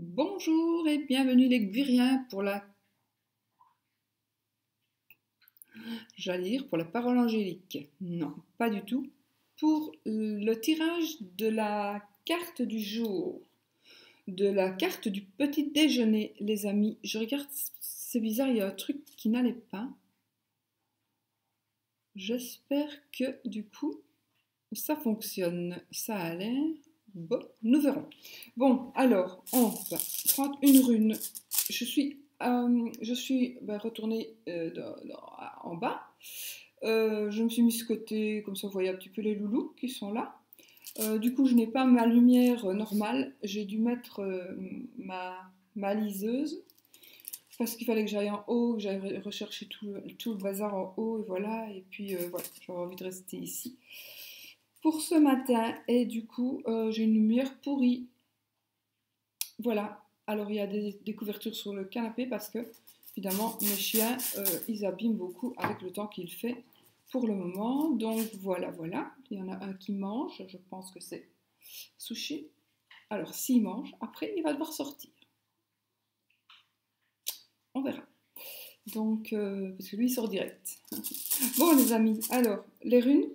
Bonjour et bienvenue les Gwiriens pour j'allais dire pour la parole angélique. Non, pas du tout. Pour le tirage de la carte du jour, de la carte du petit déjeuner, les amis. Je regarde, c'est bizarre, il y a un truc qui n'allait pas. J'espère que du coup ça fonctionne. Ça a l'air. Bon, nous verrons. Bon, alors, on va prendre une rune. Je suis retournée en bas. Je me suis mis ce côté, comme ça vous voyez un petit peu les loulous qui sont là. Du coup, je n'ai pas ma lumière normale. J'ai dû mettre ma liseuse parce qu'il fallait que j'aille en haut, que j'aille rechercher tout le bazar en haut. Et voilà. Et puis, voilà, j'avais envie de rester ici pour ce matin. Et du coup, j'ai une lumière pourrie. Voilà. Alors, il y a des couvertures sur le canapé parce que, évidemment, mes chiens, ils abîment beaucoup avec le temps qu'il fait pour le moment. Donc, voilà, voilà. Il y en a un qui mange. Je pense que c'est Sushi. Alors, s'il mange, après, il va devoir sortir. On verra. Donc, parce que lui, il sort direct. Bon, les amis, alors, les runes,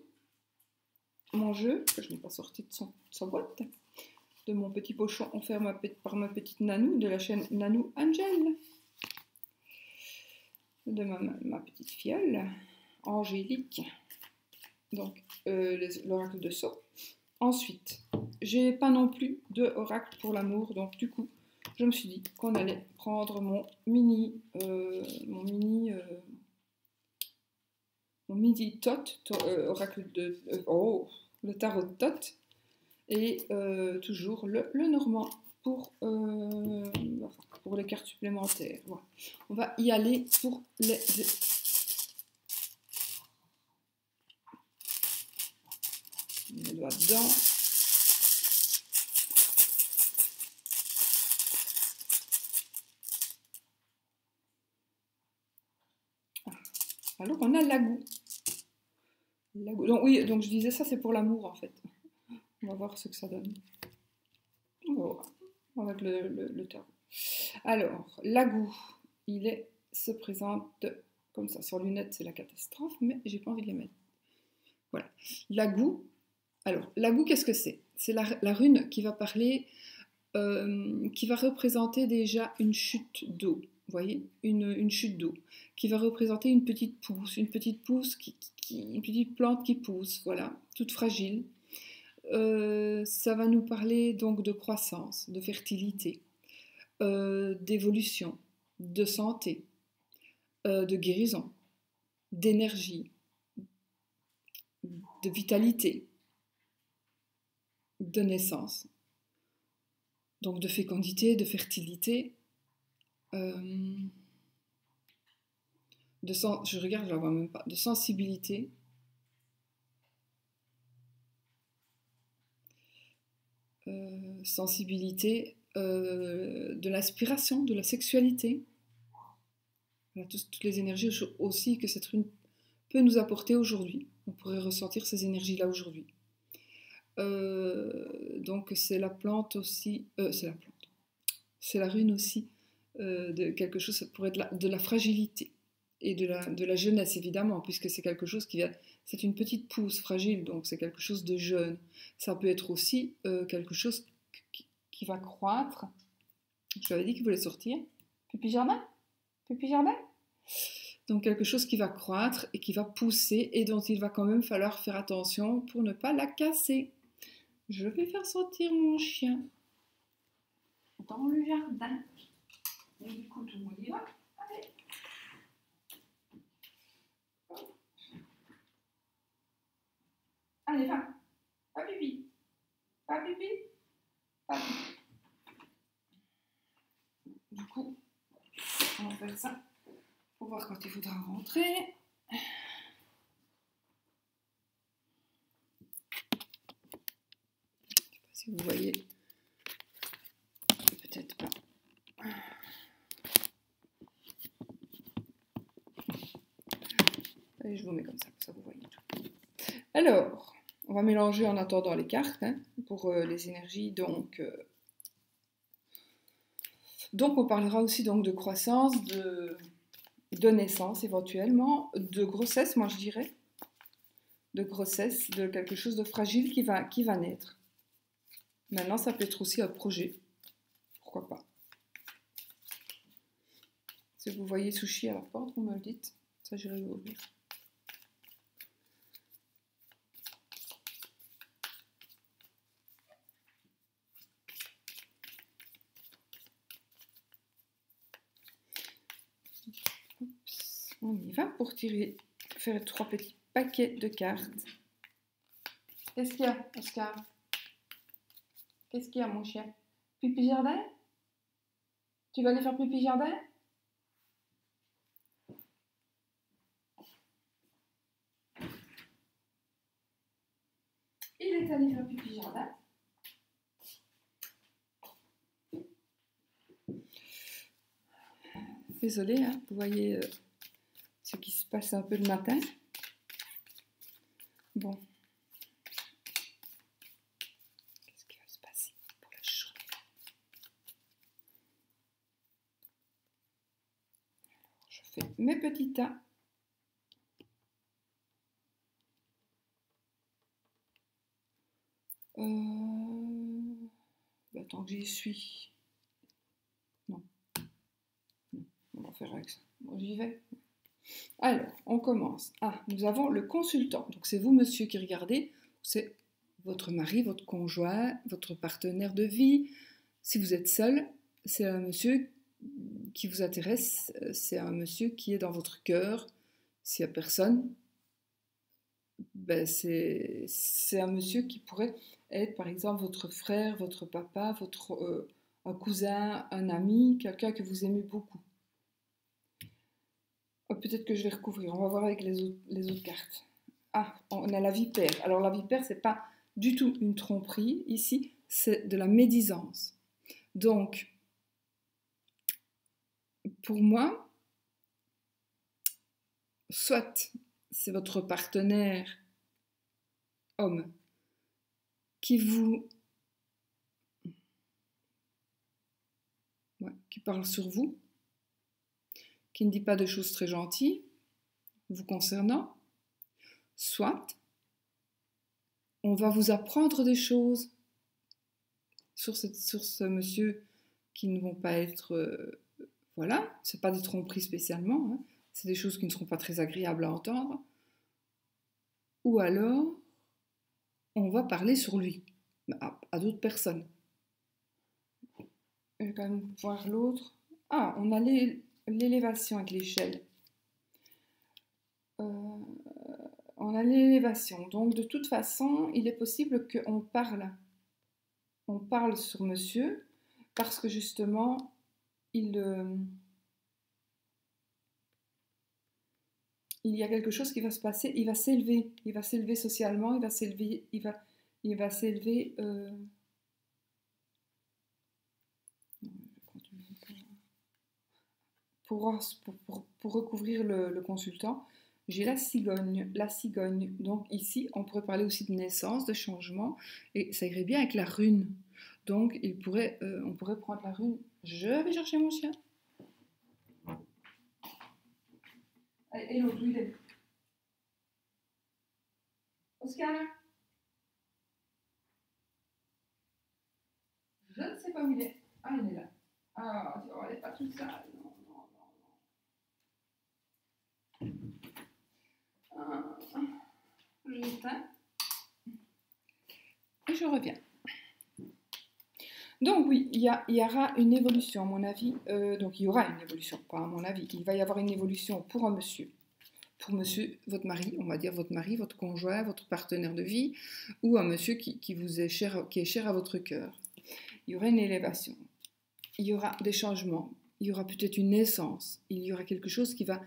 mon jeu, que je n'ai pas sorti de sa boîte, de mon petit pochon offert par ma petite Nanou de la chaîne Nanou Angel, de ma petite fiole angélique, donc l'oracle de Sceaux. Ensuite, j'ai pas non plus de oracle pour l'amour, donc du coup, je me suis dit qu'on allait prendre mon mini tot, oracle de le tarot de tot, et toujours le normand pour les cartes supplémentaires. Voilà. On va y aller pour les... On met le doigt dedans. Alors on a Lagou. Donc oui, donc je disais ça c'est pour l'amour en fait. On va voir ce que ça donne. Voilà, avec le tarot. Alors, Lagou, se présente comme ça. Sur lunettes, c'est la catastrophe, mais j'ai pas envie de les mettre. Voilà. Lagou. Alors, Lagou, qu'est-ce que c'est? C'est la rune qui va parler, qui va représenter déjà une chute d'eau. Vous voyez, une chute d'eau, qui va représenter une petite pousse, une petite plante qui pousse, voilà, toute fragile. Ça va nous parler donc de croissance, de fertilité, d'évolution, de santé, de guérison, d'énergie, de vitalité, de naissance, donc de fécondité, de fertilité, je regarde, je la vois même pas, de sensibilité, de l'inspiration, de la sexualité. Voilà, toutes les énergies aussi que cette rune peut nous apporter aujourd'hui. On pourrait ressentir ces énergies-là aujourd'hui. Donc c'est la plante aussi, c'est la rune aussi de quelque chose, ça pourrait être de la fragilité et de la jeunesse évidemment, puisque c'est quelque chose c'est une petite pousse fragile, donc c'est quelque chose de jeune. Ça peut être aussi quelque chose qui va croître. Je l'avais dit qu'il voulait sortir. Pipi jardin. Pipi jardin. Donc quelque chose qui va croître et qui va pousser et dont il va quand même falloir faire attention pour ne pas la casser. Je vais faire sortir mon chien dans le jardin. Et écoute, on y va. Allez. Allez, va. Pas pipi. Pas pipi. Pas pipi. Du coup, on va faire ça pour voir quand il faudra rentrer. Je ne sais pas si vous voyez. Peut-être pas. Allez, je vous mets comme ça vous voyez tout. Alors, on va mélanger en attendant les cartes pour les énergies. Donc, Donc on parlera aussi donc de croissance, de naissance éventuellement, de grossesse, moi je dirais, de grossesse, de quelque chose de fragile qui va naître. Maintenant, ça peut être aussi un projet, pourquoi pas. Si vous voyez Sushi à la porte, vous me le dites, ça j'irai l'ouvrir. On y va pour faire 3 petits paquets de cartes. Qu'est-ce qu'il y a, Oscar? Qu'est-ce qu'il y a, mon chien? Pipi jardin? Tu vas aller faire pipi jardin? Il est allé faire pipi jardin. Désolée, hein, vous voyez ce qui se passe un peu le matin. Bon. Qu'est-ce qui va se passer pour la journée? Alors, je fais mes petits tas. Tant que j'y suis. Non. On va faire avec ça. Bon, j'y vais. Alors, on commence. Ah, nous avons le consultant. Donc, c'est vous, monsieur, qui regardez. C'est votre mari, votre conjoint, votre partenaire de vie. Si vous êtes seul, c'est un monsieur qui vous intéresse. C'est un monsieur qui est dans votre cœur. S'il n'y a personne, ben c'est un monsieur qui pourrait être, par exemple, votre frère, votre papa, un cousin, un ami, quelqu'un que vous aimez beaucoup. Oh, peut-être que je vais recouvrir. On va voir avec les autres cartes. Ah, on a la vipère. Alors la vipère, c'est pas du tout une tromperie. Ici, c'est de la médisance. Donc, pour moi, soit c'est votre partenaire homme qui qui parle sur vous, qui ne dit pas de choses très gentilles vous concernant, soit on va vous apprendre des choses sur ce monsieur qui ne vont pas être... voilà, c'est pas des tromperies spécialement, hein, c'est des choses qui ne seront pas très agréables à entendre. Ou alors, on va parler sur lui, à d'autres personnes. Je vais quand même voir l'autre. Ah, on a l'élévation avec l'échelle. On a l'élévation. Donc, de toute façon, il est possible qu'on parle. On parle sur monsieur parce que justement, il y a quelque chose qui va se passer. Il va s'élever socialement. Il va s'élever. Pour recouvrir le consultant, j'ai la cigogne. Donc ici, on pourrait parler aussi de naissance, de changement, et ça irait bien avec la rune. Donc on pourrait prendre la rune. Je vais chercher mon chien. Et l'autre, il est. Oscar? Je ne sais pas où il est. Ah, il est là. Ah, elle n'est pas toute sale. Non. J'éteins. Et je reviens. Donc oui, il y aura une évolution à mon avis. Donc il y aura une évolution, pas à mon avis. Il va y avoir une évolution pour un monsieur. Pour monsieur, votre mari, on va dire votre mari, votre conjoint, votre partenaire de vie, ou un monsieur qui vous est cher, qui est cher à votre cœur. Il y aura une élévation. Il y aura des changements. Il y aura peut-être une naissance. Il y aura quelque chose qui va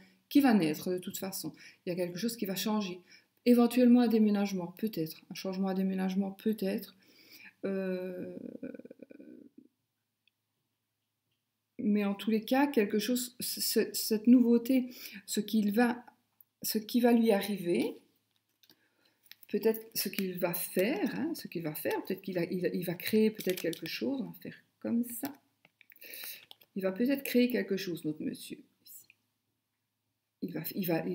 naître de toute façon. Il y a quelque chose qui va changer. Éventuellement un déménagement, peut-être. Un changement à déménagement, peut-être. Mais en tous les cas, quelque chose, cette nouveauté, ce qui va lui arriver, peut-être ce qu'il va faire, peut-être qu'il va créer peut-être quelque chose, on va faire comme ça. il va peut-être créer quelque chose, notre monsieur. Il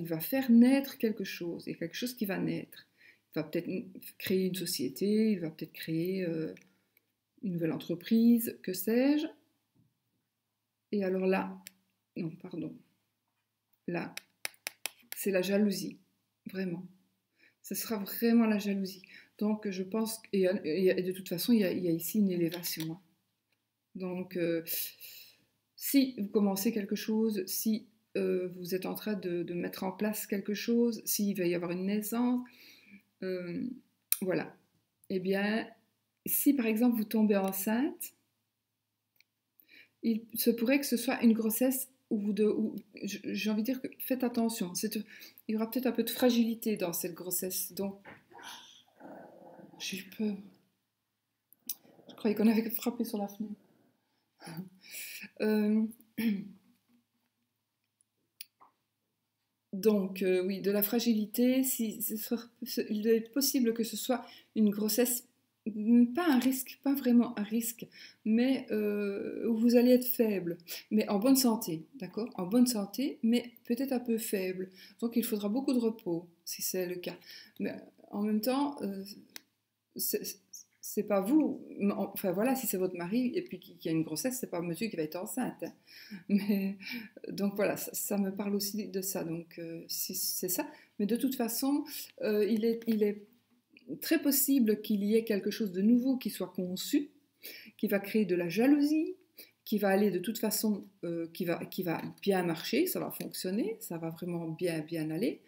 va faire naître quelque chose, il y a quelque chose qui va naître. Il va peut-être créer une société, il va peut-être créer une nouvelle entreprise, que sais-je. Et alors là, non, pardon, là, c'est la jalousie, vraiment. Ce sera vraiment la jalousie. Donc, je pense, et de toute façon, il y a ici une élévation. Donc, si vous commencez quelque chose, si vous êtes en train de mettre en place quelque chose, s'il va y avoir une naissance, voilà. Eh bien, si par exemple vous tombez enceinte, il se pourrait que ce soit une grossesse où j'ai envie de dire que faites attention. Il y aura peut-être un peu de fragilité dans cette grossesse. Donc, j'ai eu peur. Je croyais qu'on avait frappé sur la fenêtre. Donc, oui, de la fragilité, il doit être possible que ce soit une grossesse, pas un risque, pas vraiment un risque, mais où vous allez être faible, mais en bonne santé, d'accord? En bonne santé, mais peut-être un peu faible. Donc, il faudra beaucoup de repos, si c'est le cas. Mais en même temps, c'est pas vous, enfin voilà, si c'est votre mari et puis qu'il y a une grossesse, c'est pas monsieur qui va être enceinte. Mais donc voilà, ça me parle aussi de ça. Donc si c'est ça, mais de toute façon, il est très possible qu'il y ait quelque chose de nouveau qui soit conçu, qui va créer de la jalousie, qui va aller de toute façon, qui va bien marcher, ça va fonctionner, ça va vraiment bien aller,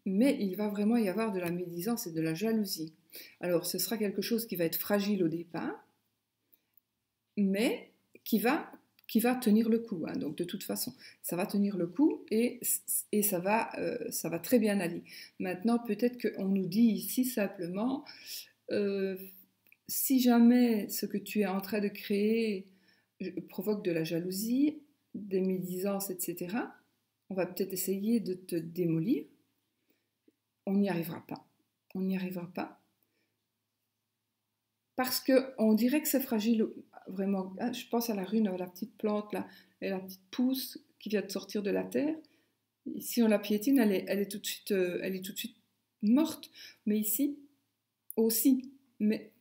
mais il va vraiment y avoir de la médisance et de la jalousie. Alors ce sera quelque chose qui va être fragile au départ, mais qui va tenir le coup. Hein. Donc de toute façon, ça va tenir le coup et ça va très bien aller. Maintenant, peut-être qu'on nous dit ici simplement, si jamais ce que tu es en train de créer provoque de la jalousie, des médisances, etc., on va peut-être essayer de te démolir. On n'y arrivera pas. On n'y arrivera pas. Parce qu'on dirait que c'est fragile, vraiment. Je pense à la rune, à la petite plante, là, et la petite pousse qui vient de sortir de la terre. Si on la piétine, elle est tout de suite morte. Mais ici, aussi. Mais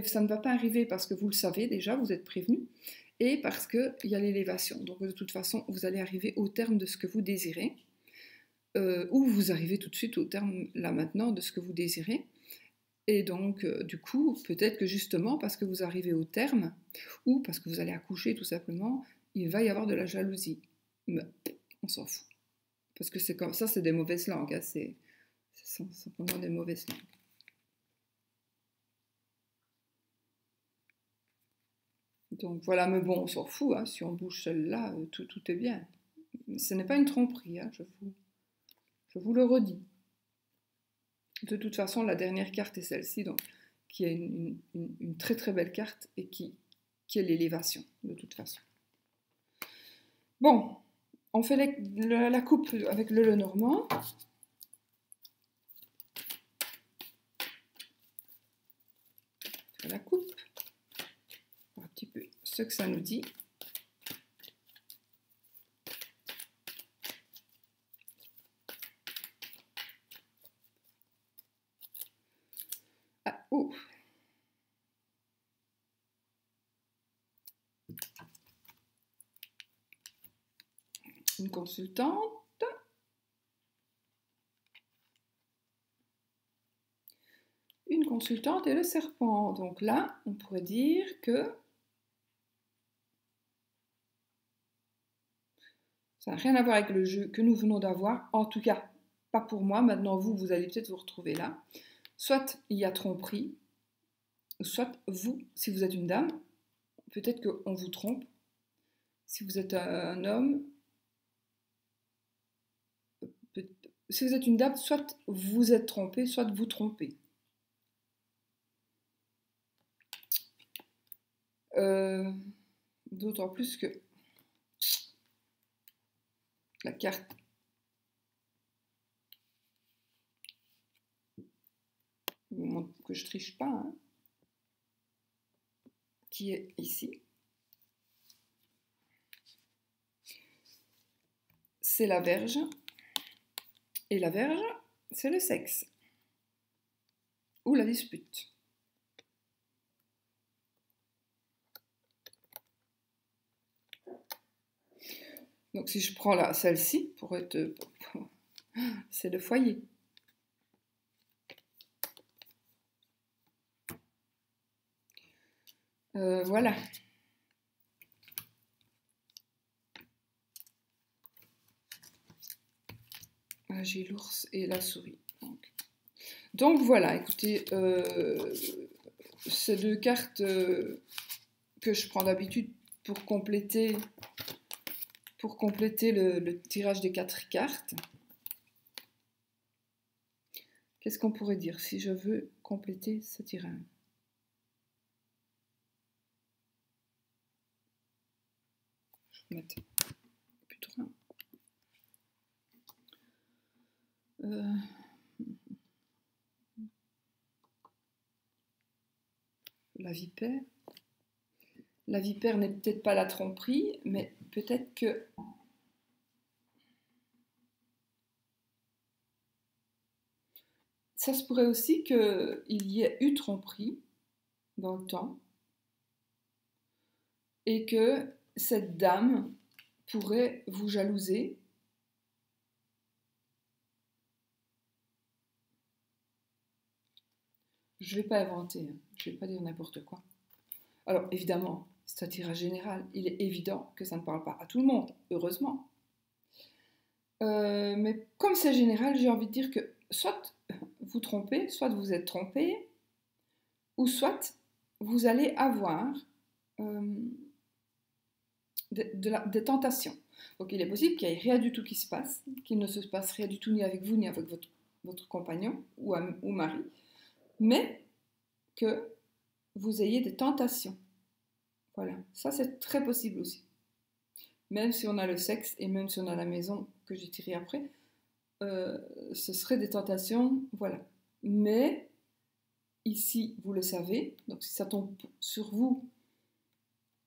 ça ne va pas arriver parce que vous le savez déjà, vous êtes prévenu, et parce qu'il y a l'élévation. Donc de toute façon, vous allez arriver au terme de ce que vous désirez, ou vous arrivez tout de suite au terme, là maintenant, de ce que vous désirez. Et donc, du coup, peut-être que justement, parce que vous arrivez au terme, ou parce que vous allez accoucher tout simplement, il va y avoir de la jalousie. Mais on s'en fout. Parce que c'est comme ça, c'est des mauvaises langues. Hein, c'est simplement des mauvaises langues. Donc voilà, mais bon, on s'en fout. Hein, si on bouge celle-là, tout est bien. Ce n'est pas une tromperie, hein, je vous le redis. De toute façon, la dernière carte est celle-ci, donc qui est une très très belle carte et qui est l'élévation, de toute façon. Bon, on fait la coupe avec le Lenormand. La coupe, un petit peu ce que ça nous dit. Ah, oh. Une consultante. Une consultante et le serpent. Donc là, on pourrait dire que ça n'a rien à voir avec le jeu que nous venons d'avoir. En tout cas, pas pour moi. Maintenant, vous allez peut-être vous retrouver là. Soit il y a tromperie, soit vous, si vous êtes une dame, peut-être qu'on vous trompe. Si vous êtes un homme, si vous êtes une dame, soit vous êtes trompé, soit vous trompez. D'autant plus que la carte vous montre que je triche pas, hein, qui est ici. c'est la Vierge. Et la Vierge, c'est le sexe. Ou la dispute. Donc si je prends celle-ci, c'est le foyer. Voilà. Ah, j'ai l'ours et la souris. Donc voilà, écoutez, ces deux cartes que je prends d'habitude pour compléter le tirage des 4 cartes. Qu'est-ce qu'on pourrait dire si je veux compléter ce tirage? Je vais mettre plutôt rien. La vipère. La vipère n'est peut-être pas la tromperie, mais peut-être que ça se pourrait aussi qu'il y ait eu tromperie dans le temps et que cette dame pourrait vous jalouser. Je ne vais pas inventer, hein. Je ne vais pas dire n'importe quoi. Alors évidemment, c'est un tirage général. Il est évident que ça ne parle pas à tout le monde, heureusement. Mais comme c'est général, j'ai envie de dire que soit vous trompez, soit vous êtes trompé, ou soit vous allez avoir des tentations. Donc il est possible qu'il n'y ait rien du tout qui se passe, qu'il ne se passe rien du tout ni avec vous ni avec votre compagnon ou mari, mais que vous ayez des tentations. Voilà, ça c'est très possible aussi. Même si on a le sexe et même si on a la maison que j'ai tirée après, ce seraient des tentations, voilà. Mais ici, vous le savez, donc si ça tombe sur vous,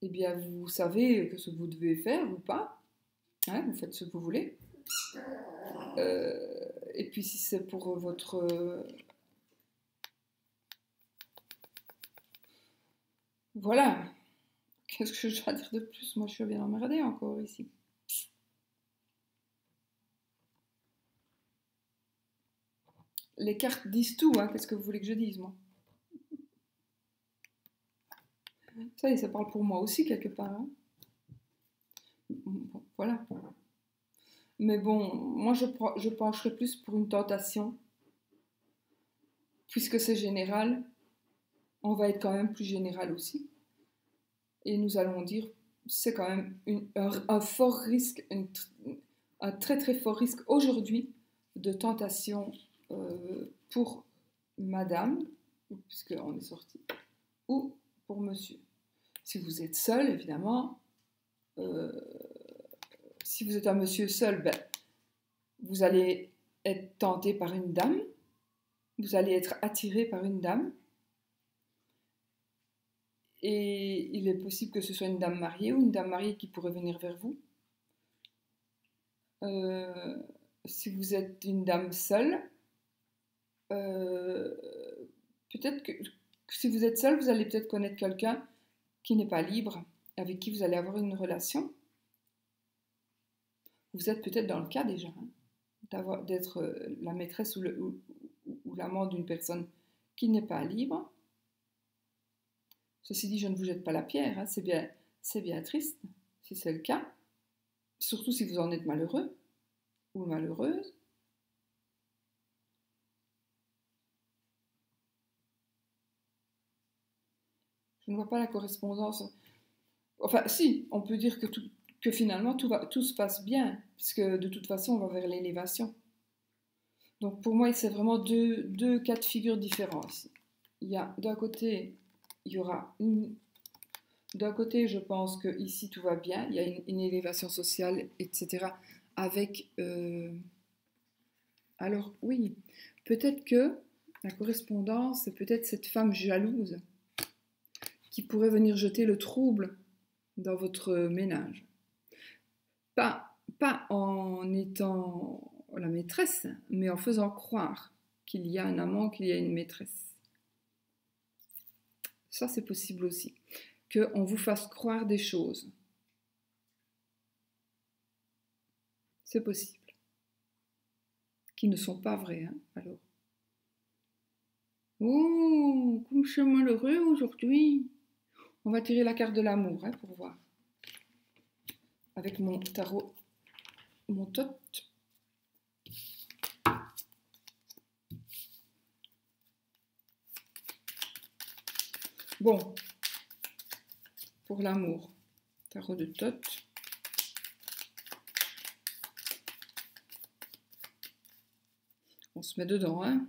eh bien vous savez ce que vous devez faire ou pas, hein, vous faites ce que vous voulez. Et puis si c'est pour votre... Voilà. Qu'est-ce que je dois dire de plus? Moi, je suis bien emmerdée encore ici. Les cartes disent tout, hein. Qu'est-ce que vous voulez que je dise, moi? Ça y est, ça parle pour moi aussi, quelque part. Hein. Bon, voilà. Mais bon, moi, je pencherais plus pour une tentation. Puisque c'est général, on va être quand même plus général aussi. Et nous allons dire, c'est quand même un fort risque, un très très fort risque aujourd'hui de tentation pour madame, puisqu'on est sorti, ou pour monsieur. Si vous êtes seul, évidemment, si vous êtes un monsieur seul, ben, vous allez être tenté par une dame, vous allez être attiré par une dame, et il est possible que ce soit une dame mariée ou une dame mariée qui pourrait venir vers vous. Si vous êtes une dame seule, peut-être que si vous êtes seule, vous allez peut-être connaître quelqu'un qui n'est pas libre, avec qui vous allez avoir une relation. Vous êtes peut-être dans le cas déjà, hein, d'être la maîtresse ou l'amant d'une personne qui n'est pas libre. Ceci dit, je ne vous jette pas la pierre, hein, c'est bien triste si c'est le cas, surtout si vous en êtes malheureux ou malheureuse. Je ne vois pas la correspondance. Enfin, si, on peut dire que finalement tout se passe bien, puisque de toute façon, on va vers l'élévation. Donc pour moi, c'est vraiment deux cas de figure différents ici. Il y a d'un côté, il y aura d'un côté, je pense que ici tout va bien, il y a une élévation sociale, etc. Avec alors oui, peut-être que la correspondance, c'est peut-être cette femme jalouse qui pourrait venir jeter le trouble dans votre ménage. Pas pas en étant la maîtresse, mais en faisant croire qu'il y a un amant, qu'il y a une maîtresse. Ça, c'est possible aussi. Qu'on vous fasse croire des choses. C'est possible. Qui ne sont pas vraies, hein, alors. Oh, comme je suis malheureux aujourd'hui. On va tirer la carte de l'amour, hein, pour voir. Avec mon tarot, mon tot. Bon, pour l'amour, tarot de tot. On se met dedans, hein.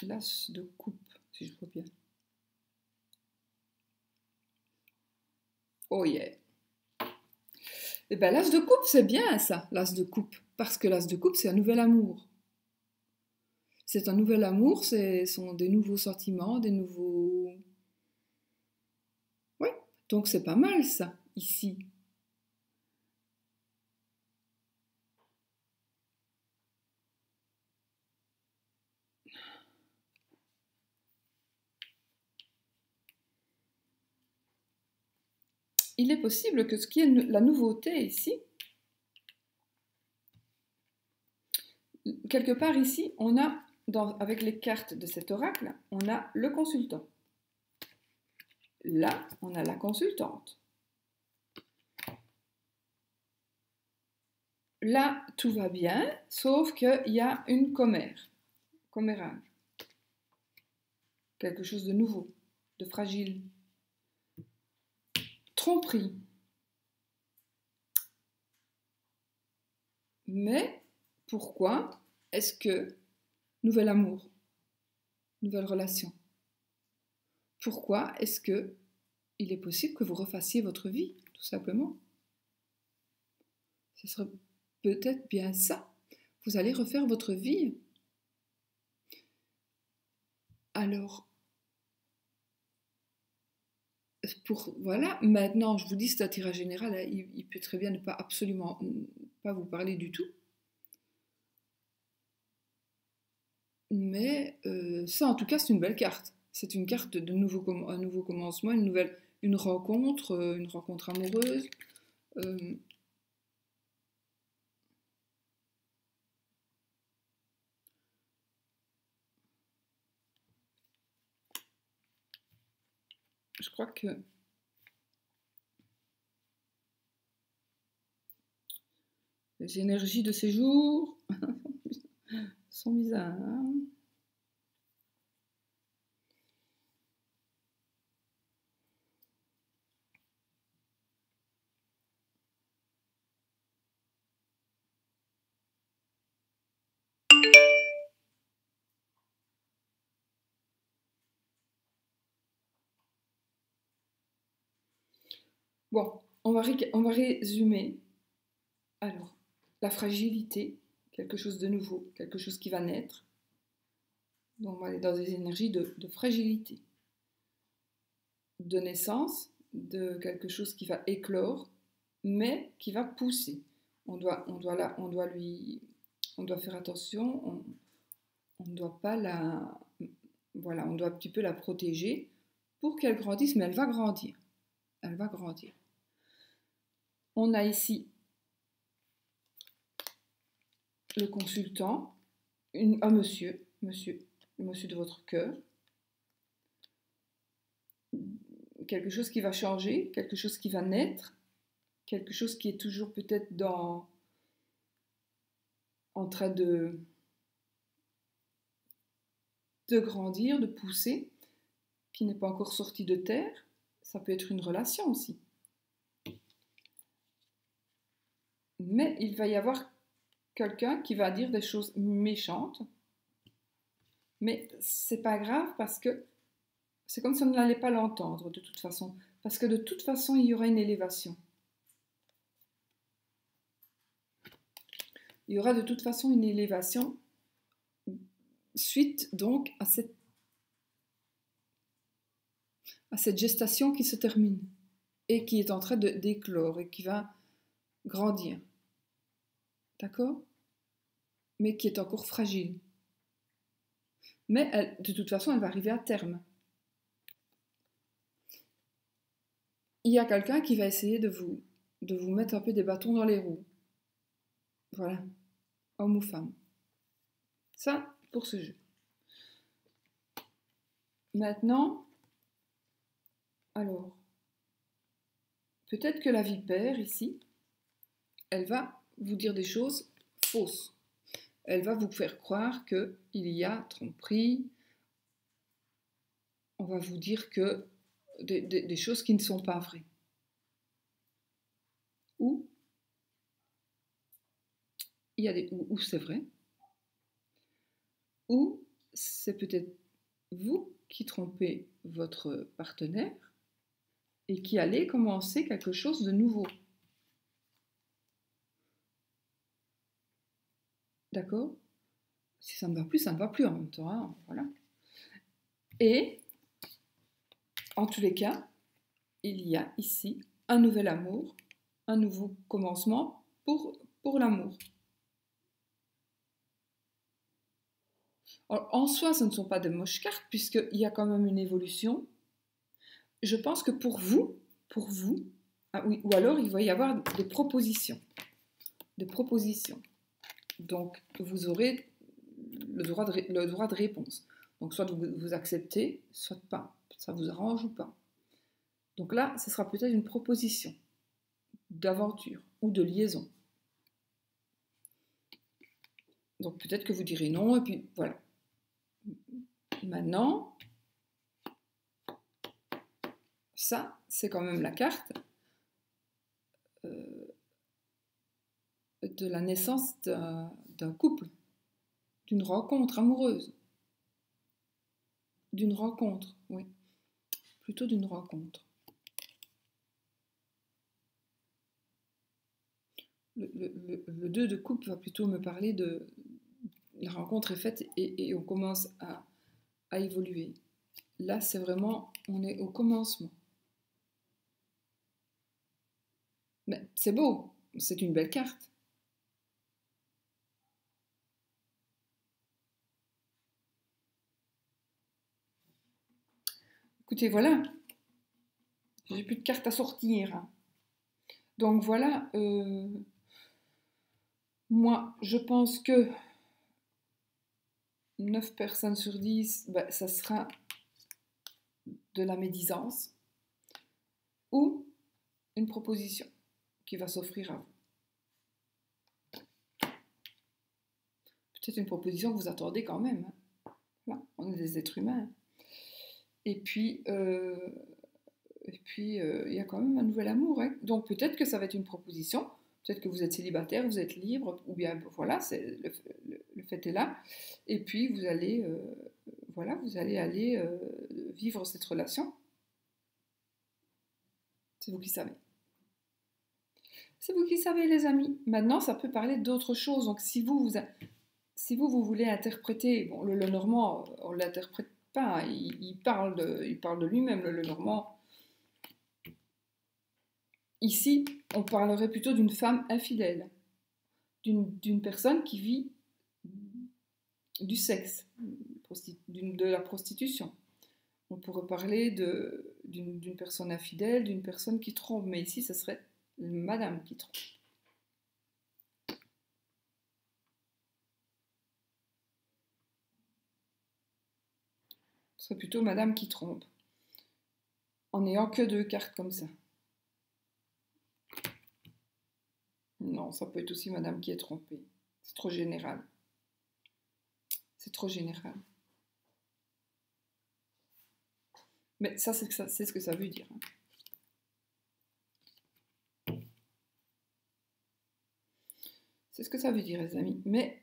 L'as de coupe, si je vois bien. Oh yeah. Eh bien, l'as de coupe, c'est bien ça, l'as de coupe. Parce que l'as de coupe, c'est un nouvel amour. C'est un nouvel amour, ce sont des nouveaux sentiments, des nouveaux... Oui, donc c'est pas mal ça, ici. Il est possible que ce qui est la nouveauté ici, quelque part ici, on a, avec les cartes de cet oracle, on a le consultant. Là, on a la consultante. Là, tout va bien, sauf qu'il y a une commérage. Quelque chose de nouveau, de fragile. Tromperie. Mais pourquoi est-ce que nouvel amour, nouvelle relation? Pourquoi est-ce que il est possible que vous refassiez votre vie, tout simplement? Ce serait peut-être bien ça. Vous allez refaire votre vie. Alors, voilà, maintenant, je vous dis, c'est un tirage général, hein, il peut très bien ne pas absolument pas vous parler du tout. Mais ça, en tout cas, c'est une belle carte. C'est une carte de un nouveau commencement, une rencontre amoureuse. Je crois que les énergies de ces jours sont bizarres. Hein. Bon, on va résumer. Alors, la fragilité, quelque chose de nouveau, quelque chose qui va naître. Donc, on va aller dans des énergies de fragilité, de naissance, de quelque chose qui va éclore, mais qui va pousser. On doit faire attention, on ne doit pas la... Voilà, on doit un petit peu la protéger pour qu'elle grandisse, mais elle va grandir. Elle va grandir. On a ici le consultant, un monsieur de votre cœur, quelque chose qui va changer, quelque chose qui va naître, quelque chose qui est toujours peut-être en train de grandir, de pousser, qui n'est pas encore sorti de terre. Ça peut être une relation aussi. Mais il va y avoir quelqu'un qui va dire des choses méchantes. Mais c'est pas grave parce que C'est comme si on n'allait pas l'entendre de toute façon, parce que de toute façon, il y aura une élévation. Il y aura de toute façon une élévation suite donc à cette gestation qui se termine et qui est en train d'éclore et qui va grandir. D'accord? Mais qui est encore fragile. Mais de toute façon, elle va arriver à terme. Il y a quelqu'un qui va essayer de vous mettre un peu des bâtons dans les roues. Voilà. Homme ou femme. Ça, pour ce jeu. Maintenant, alors, peut-être que la vipère, ici, elle va vous dire des choses fausses. Elle va vous faire croire qu'il y a tromperie. On va vous dire que des choses qui ne sont pas vraies. Ou il y a ou c'est vrai. Ou c'est peut-être vous qui trompez votre partenaire et qui allez commencer quelque chose de nouveau. D'accord? Si ça ne va plus, ça ne va plus en même temps. Hein, voilà. Et, en tous les cas, il y a ici un nouvel amour, un nouveau commencement pour l'amour. En soi, ce ne sont pas de moches cartes, puisqu'il y a quand même une évolution. Je pense que pour vous, ah oui, ou alors il va y avoir des propositions. Des propositions. Donc, vous aurez le droit de réponse. Donc, soit vous acceptez, soit pas. Ça vous arrange ou pas. Donc là, ce sera peut-être une proposition d'aventure ou de liaison. Donc, peut-être que vous direz non, et puis voilà. Maintenant, ça, c'est quand même la carte de la naissance d'un couple, d'une rencontre amoureuse. D'une rencontre, oui. Plutôt d'une rencontre. Le 2 de coupe va plutôt me parler de la rencontre est faite et on commence à évoluer. Là, c'est vraiment, on est au commencement. Mais c'est beau, c'est une belle carte. Écoutez, voilà, j'ai plus de cartes à sortir. Donc voilà, moi, je pense que 9 personnes sur 10, ben, ça sera de la médisance ou une proposition qui va s'offrir à vous. Peut-être une proposition que vous attendez quand même. Hein. Voilà, on est des êtres humains. Et puis, il y a quand même un nouvel amour. Hein. Donc peut-être que ça va être une proposition. Peut-être que vous êtes célibataire, vous êtes libre, ou bien voilà, le fait est là. Et puis vous allez, vous allez aller vivre cette relation. C'est vous qui savez. C'est vous qui savez, les amis. Maintenant, ça peut parler d'autre chose. Donc si vous voulez interpréter, bon, le Lenormand, on ne l'interprète pas, hein, il parle de lui-même, le Lenormand. Ici, on parlerait plutôt d'une femme infidèle, d'une personne qui vit du sexe, de la prostitution. On pourrait parler d'une personne infidèle, d'une personne qui trompe, mais ici, ce serait madame qui trompe. Ce serait plutôt madame qui trompe, en n'ayant que 2 cartes comme ça. Non, ça peut être aussi madame qui est trompée. C'est trop général. C'est trop général. Mais ça, c'est ce que ça veut dire. C'est ce que ça veut dire, les amis. Mais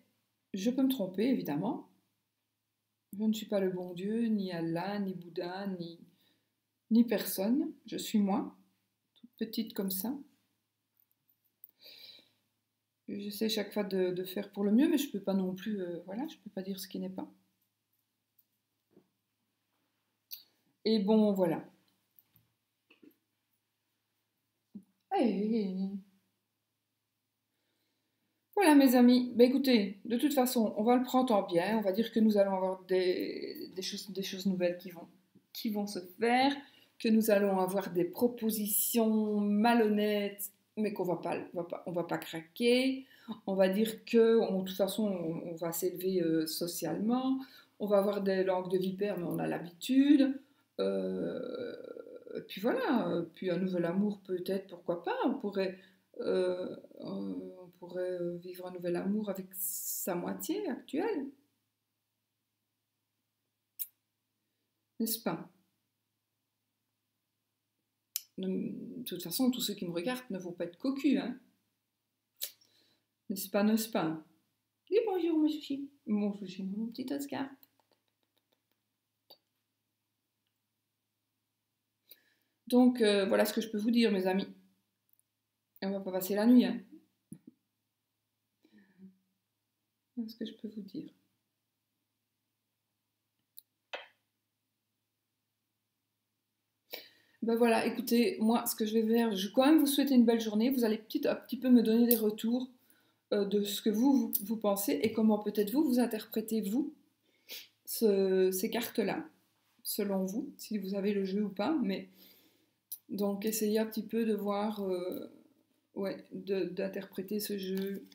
je peux me tromper, évidemment. Je ne suis pas le bon Dieu, ni Allah, ni Bouddha, ni personne. Je suis moi, toute petite comme ça. J'essaie chaque fois de faire pour le mieux, mais je peux pas non plus, voilà, je peux pas dire ce qui n'est pas. Et bon, voilà. Hey. Voilà mes amis, bah écoutez, de toute façon, on va le prendre en bien, on va dire que nous allons avoir des choses nouvelles qui vont se faire, que nous allons avoir des propositions malhonnêtes, mais qu'on on va pas craquer, on va dire que, de toute façon, on va s'élever socialement, on va avoir des langues de vipère, mais on a l'habitude, euh, puis voilà, puis un nouvel amour peut-être, pourquoi pas, on pourrait vivre un nouvel amour avec sa moitié actuelle, n'est-ce pas? De toute façon, tous ceux qui me regardent ne vont pas être cocus, hein? N'est-ce pas, n'est-ce pas? Dis bonjour, mon chouchi. Mon chouchi, mon petit Oscar. Donc, voilà ce que je peux vous dire, mes amis. Et on va pas passer la nuit, hein? Voilà ce que je peux vous dire. Ben voilà, écoutez, moi, ce que je vais faire, je vais quand même vous souhaiter une belle journée. Vous allez un petit peu me donner des retours de ce que vous pensez et comment peut-être vous interprétez, vous, ces cartes-là, selon vous, si vous avez le jeu ou pas. Mais donc, essayez un petit peu de voir, ouais, d'interpréter ce jeu.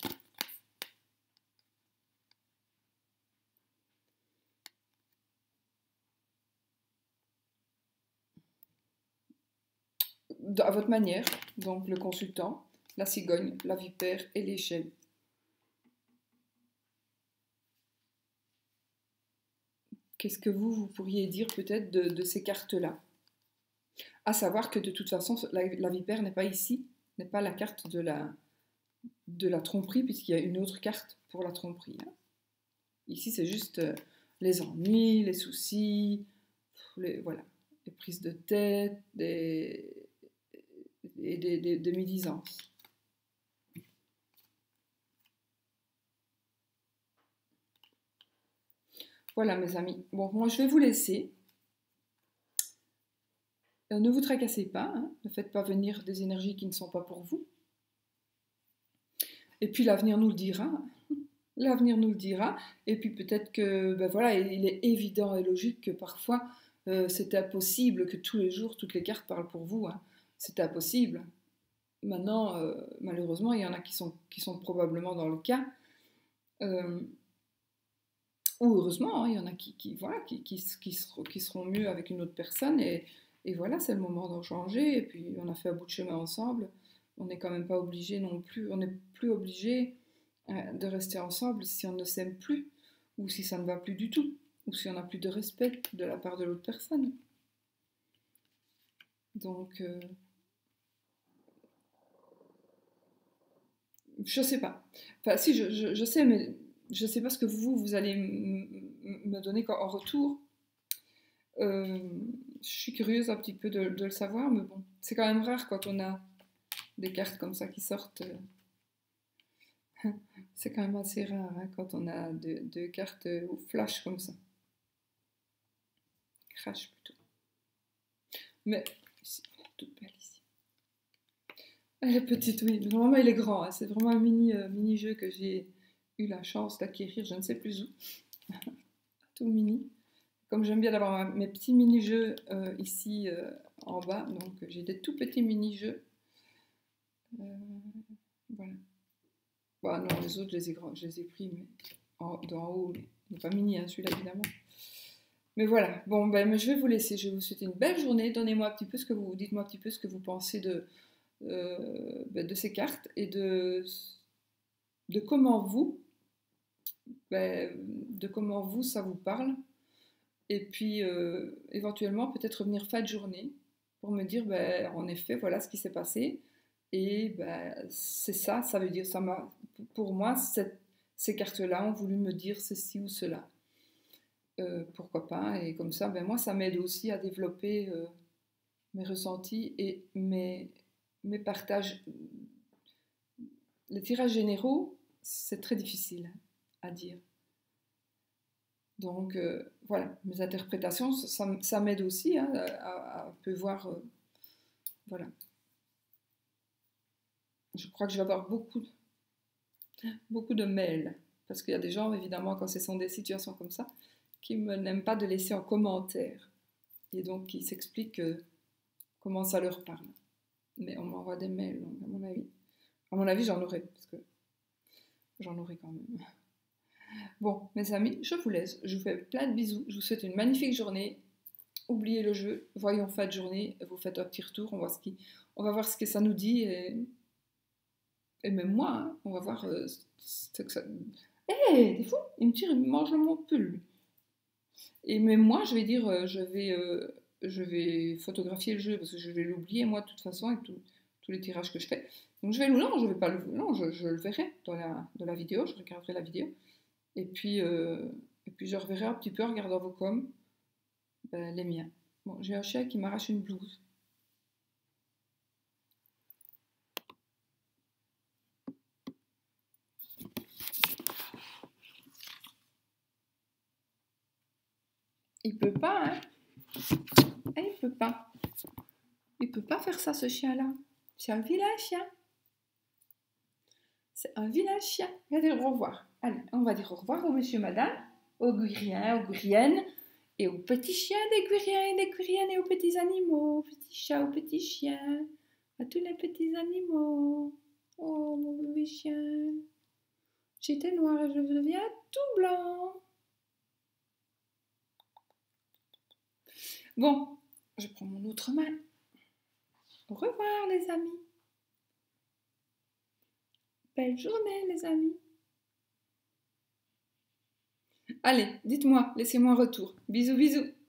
À votre manière. Donc, le consultant, la cigogne, la vipère et l'échelle. Qu'est-ce que vous pourriez dire peut-être de ces cartes-là? À savoir que de toute façon, la vipère n'est pas ici, n'est pas la carte de la tromperie, puisqu'il y a une autre carte pour la tromperie, hein. Ici, c'est juste les ennuis, les soucis, voilà, les prises de tête, des médisances. Voilà, mes amis. Bon, moi, je vais vous laisser. Ne vous tracassez pas, hein, ne faites pas venir des énergies qui ne sont pas pour vous. Et puis l'avenir nous le dira. L'avenir nous le dira. Et puis peut-être que, ben voilà, il est évident et logique que parfois c'est impossible que tous les jours toutes les cartes parlent pour vous, hein. C'est impossible. Maintenant, malheureusement, il y en a qui sont probablement dans le cas. Euh, ou heureusement, hein, il y en a voilà, qui seront mieux avec une autre personne. Et voilà, c'est le moment d'en changer. Et puis on a fait un bout de chemin ensemble. On n'est quand même pas obligé non plus. On n'est plus obligé de rester ensemble si on ne s'aime plus, ou si ça ne va plus du tout, ou si on n'a plus de respect de la part de l'autre personne. Donc, je sais pas. Enfin, si, je sais, mais je sais pas ce que vous allez me donner en retour. Euh, je suis curieuse un petit peu de le savoir, mais bon, c'est quand même rare quand on a des cartes comme ça qui sortent. C'est quand même assez rare, hein, quand on a de cartes au flash comme ça. Crash plutôt. Mais ici, toute belle ici. Elle est petite, oui. Normalement, il est grand, hein. C'est vraiment un mini-jeu que j'ai eu la chance d'acquérir, je ne sais plus où. Tout mini. Comme j'aime bien d'avoir mes petits mini-jeux ici en bas, donc j'ai des tout petits mini-jeux. Voilà. Bah non, les autres, je les ai pris mais d'en haut, mais pas mini, hein, celui-là évidemment. Mais voilà, bon, ben, je vais vous laisser, je vais vous souhaiter une belle journée. Donnez-moi un petit peu dites-moi un petit peu ce que vous pensez de ces cartes et de comment vous, de comment vous, ça vous parle. Et puis, éventuellement, peut-être revenir fin de journée pour me dire, ben, en effet, voilà ce qui s'est passé. Et ben, c'est ça, ça veut dire, pour moi, ces cartes-là ont voulu me dire ceci ou cela. pourquoi pas. Et comme ça, ben moi, ça m'aide aussi à développer mes ressentis et mes partages. Les tirages généraux, c'est très difficile à dire. Donc voilà, mes interprétations, ça m'aide aussi hein, à peu voir. Voilà. Je crois que je vais avoir beaucoup de mails. Parce qu'il y a des gens, évidemment, quand ce sont des situations comme ça, qui n'aiment pas de laisser en commentaire. Et donc, qui s'expliquent comment ça leur parle. Mais on m'envoie des mails, donc à mon avis, j'en aurai, parce que j'en aurai quand même. Bon, mes amis, je vous laisse. Je vous fais plein de bisous. Je vous souhaite une magnifique journée. Oubliez le jeu. Voyons fin de journée. Vous faites un petit retour. On va voir ce que ça nous dit. Et même moi, hein, on va voir ce que ça... Hé, t'es fou? Il me mange mon pull. Et même moi, je vais dire, je vais photographier le jeu parce que je vais l'oublier moi de toute façon avec tous les tirages que je fais. Donc non, je vais pas le, non, je le verrai dans la vidéo, je regarderai la vidéo. Et puis je reverrai un petit peu en regardant vos coms, ben, les miens. Bon, j'ai un chien qui m'arrache une blouse. Il peut pas, hein? Il peut pas. Il peut pas faire ça, ce chien-là. C'est un vilain chien. C'est un vilain chien. On va dire au revoir. Allez, on va dire au revoir au monsieur, madame, aux guiriens, aux guiriennes, et aux petits chiens des guiriens et des guiriennes, et aux petits animaux, aux petits chats, aux petits chiens, à tous les petits animaux. Oh, mon bébé chien. J'étais noir et je deviens tout blanc. Bon, je prends mon autre main. Au revoir, les amis. Belle journée, les amis. Allez, dites-moi, laissez-moi un retour. Bisous, bisous.